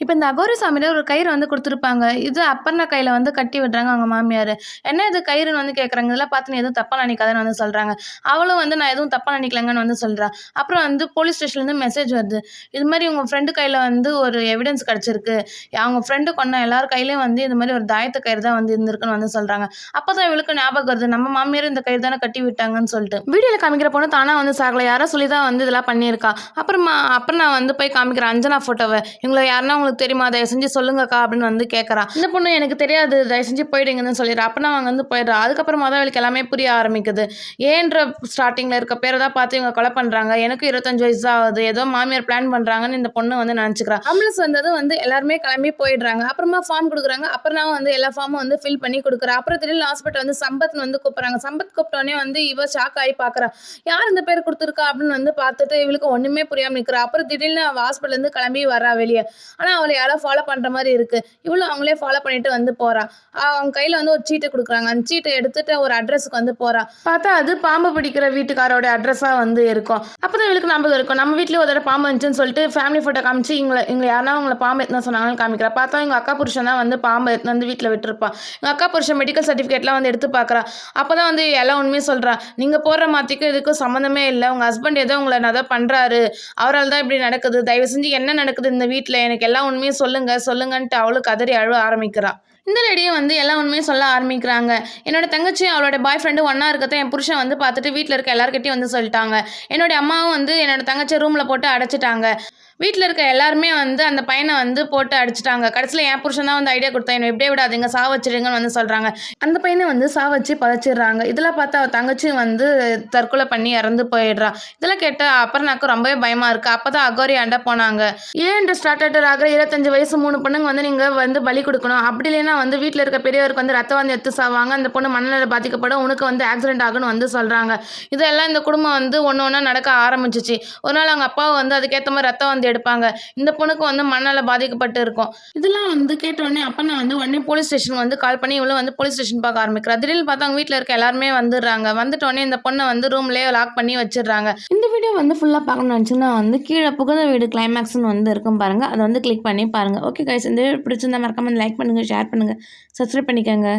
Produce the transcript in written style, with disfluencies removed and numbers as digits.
இப்ப இந்த அகோரி சாமில ஒரு கயிறு வந்து குடுத்துருப்பாங்க. இது அப்பர்ணா கையில வந்து கட்டி விடுறாங்க அவங்க மாமியாரு. "என்ன இது கயிறுன்னு வந்து கேட்குறாங்க. இதெல்லாம் பார்த்து நீ எதுவும் தப்பா நினைக்காதன்னு" வந்து சொல்றாங்க. அவளும் வந்து நான் எதுவும் தப்பா நினைக்கலங்கன்னு வந்து சொல்றா. அப்புறம் வந்து போலீஸ் ஸ்டேஷன்லேருந்து மெசேஜ் வருது. இது மாரி உங்க ஃப்ரெண்டு கையில வந்து ஒரு எவிடன்ஸ் கிடைச்சிருக்கு. அவங்க ஃப்ரெண்டு கொன்ன எல்லார் கையிலயும் வந்து இது மாரி ஒரு தாயத்து கயிறு தான் வந்து இருந்திருக்குன்னு வந்து சொல்றாங்க. அப்பதான் இவளுக்கு ஞாபகம் வருது. நம்ம மாமியாரும் இந்த கயிறு தானே கட்டி விட்டாங்கன்னு சொல்லிட்டு. வீடியோல காமிக்கிற பொண்ணு தானா வந்து சாகல. யாரோ சொல்லி தான் வந்து இதெல்லாம் பண்ணியிருக்கா. அப்புறம் நான் வந்து போய் காமிக்கிறேன் அஞ்சனா ஃபோட்டோவ. "இவங்கள யாருன்னா உங்களுக்கு தெரியுமா? தயவு செஞ்சு சொல்லுங்கக்கா" அப்படின்னு வந்து கேட்கறா. இந்த பொண்ணு "எனக்கு தெரியாது. தயவு செஞ்சு போயிடுங்கன்னு" சொல்லிடுறா. அப்பனா அவங்க வந்து போயிடுறா. அதுக்கப்புறமா தான் இவளுக்கு எல்லாமே புரிய ஆரம்பிக்குது. ஏன்ற ஸ்டார்ட்டிங்ல இருக்க பேர தான் பார்த்து இவங்க கொலை பண்றாங்க. எனக்கும் 25 வயசு தான் ஆகுது. ஏதோ மாமியார் பிளான் பண்றாங்கன்னு இந்த பொண்ணு வந்து நினைச்சுக்கிறா. ஆம்புலன்ஸ் வந்ததும் வந்து எல்லாருமே கிளம்பி போயிடுறாங்க. அப்புறமா ஃபார்ம் குடுக்குறாங்க. அப்புறம் வந்து எல்லா ஃபார்மும் வந்து ஃபில் பண்ணி குடுக்குறா. அப்புறம் திடீர்னு ஹாஸ்பிட்டல் வந்து சம்பத்ன்னு வந்து கூப்பிடுறாங்க. சம்பத் கூப்பிட்டோனே வந்து இவ ஷாக் ஆகி பார்க்குறா. யார் இந்த பேர் குடுத்துருக்கா அப்படின்னு வந்து பார்த்துட்டு இவளுக்கு ஒண்ணுமே புரியாம நிக்கிறா. அப்புறம் திடீர்னு அவ ஹாஸ்பிட்டல்ல இருந்து கிளம்பி வரா வெளிய. ஆனா அவள யாரோ ஃபாலோ பண்ற மாரி இருக்கு. இவளும் அவங்களே ஃபாலோ பண்ணிட்டு வந்து போறா. அவங்க கையில வந்து ஒரு சீட்டு குடுக்குறாங்க. அந்த சீட்ட எடுத்துட்டு ஒரு அட்ரஸ்க்கு வந்து போறா. பார்த்தா அது பாம்பு பிடிக்கிற வீட்டுக்காரோட அட்ரஸா வந்து இருக்கும். அப்பதான் இவளுக்கு ஞாபகம் இருக்கும். நம்ம வீட்லயும் ஒரு தடவ பாம்பு வந்துச்சுன்னு சொல்லிட்டு ஃபேமிலி ஃபோட்டோ காமிச்சு இவங்க யாருனா உங்கள பாம்பு எத்துன சொன்னாங்கன்னு காமிக்கிறா. பார்த்தா எங்க அக்கா புருஷன் தான் வந்து பாம்பு எடுத்துன்னு வந்து வீட்ல விட்டுருப்பான். எங்க அக்கா புருஷன் மெடிக்கல் சர்டிஃபிகேட்லாம் வந்து எடுத்து பார்க்குறா. அப்பதான் வந்து எல்லா உண்மையும் சொல்றா. "நீங்க போடுற மாத்திக்கும் இதுக்கும் சம்மந்தமே இல்ல. உங்க ஹஸ்பண்ட் ஏதோ உங்கள ஏதோ பண்றாரு. அவரால தான் இப்படி நடக்குது. தயவு செஞ்சு என்ன நடக்குது இந்த வீட்ல? எனக்கு எல்லா உண்மையும் சொல்லுங்க, சொல்லுங்கன்ட்டு" அவளும் கதறி அழுவ ஆரம்பிக்கிறா. இந்த லேடியும் வந்து எல்லா உண்மையும் சொல்ல ஆரம்பிக்கிறாங்க. என்னோட தங்கச்சியும் அவளோட பாய் ஃப்ரெண்டும் ஒண்ணா இருக்கத்த என் புருஷன் வந்து பார்த்துட்டு வீட்ல இருக்க எல்லார்கிட்டயும் வந்து சொல்லிட்டாங்க. என்னோட அம்மாவும் வந்து என்னோட தங்கச்சிய ரூம்ல போட்டு அடைச்சுட்டாங்க. வீட்ல இருக்க எல்லாருமே வந்து அந்த பையன வந்து போட்டு அடிச்சுட்டாங்க. கடைசில என் புருஷன் தான் வந்து ஐடியா குடுத்தான். "என்ன இப்படியே விடாதீங்க, சாவச்சிடுங்கன்னு" வந்து சொல்றாங்க. அந்த பையன வந்து சாவச்சு புதைச்சிடுறாங்க. இதெல்லாம் பார்த்து அவ தங்கச்சியும் வந்து தற்கொலை பண்ணி இறந்து போயிடுறா. இதெல்லாம் கேட்டு அபர்ணாக்கு ரொம்பவே பயமா இருக்கு. அப்பதான் அகோரியாண்ட போனாங்க. "ஏன் ஸ்டார்டர் ஆகுற 25 வயசு 3 பொண்ணுங்க வந்து நீங்க வந்து பலி குடுக்கணும். அப்படி இல்லைன்னா வந்து வீட்ல இருக்க பெரியவருக்கு வந்து ரத்த வாந்தி எடுத்து சாவாங்க. அந்த பொண்ணு மனநல பாதிக்கப்படும். உனக்கு வந்து ஆக்சிடென்ட் ஆகும்னு" வந்து சொல்றாங்க. இதெல்லாம் இந்த குடும்பம் வந்து ஒண்ணு ஒண்ணா நடக்க ஆரம்பிச்சுச்சு. ஒரு நாள் அவங்க அப்பாவும் வந்து அதுக்கேத்த மாரி ரத்த வாந்தி எடுப்பாங்க. இந்த பொண்ணுக்கு வந்து மனநல பாதிக்கப்பட்டு இருக்கும். இதெல்லாம் வந்து கேட்ட உடனே அப்பா வந்து உடனே போலீஸ் ஸ்டேஷனுக்கு வந்து கால் பண்ணி இவளும் வந்து போலீஸ் ஸ்டேஷன் பார்க்க ஆரம்பிக்கிறா. திடீர்னு பார்த்தா அவங்க வீட்ல இருக்க எல்லாருமே வந்துடுறாங்க. வந்துட்ட உடனே இந்த பொண்ண வந்து ரூம்லயே லாக் பண்ணி வச்சிடுறாங்க. இந்த வீடியோ வந்து ஃபுல்லா பார்க்கணும்னு நினச்சிங்கன்னா வந்து கீழே புகுந்த வீடு கிளைமேக்ஸ்னு வந்து இருக்கும் பாருங்க. அதை வந்து கிளிக் பண்ணி பாருங்க. ஓகே கைஸ், இந்த வீடியோ பிடிச்சிருந்தா மறக்காம லைக் பண்ணுங்க, ஷேர் பண்ணுங்க, சப்ஸ்கிரைப் பண்ணிக்கோங்க.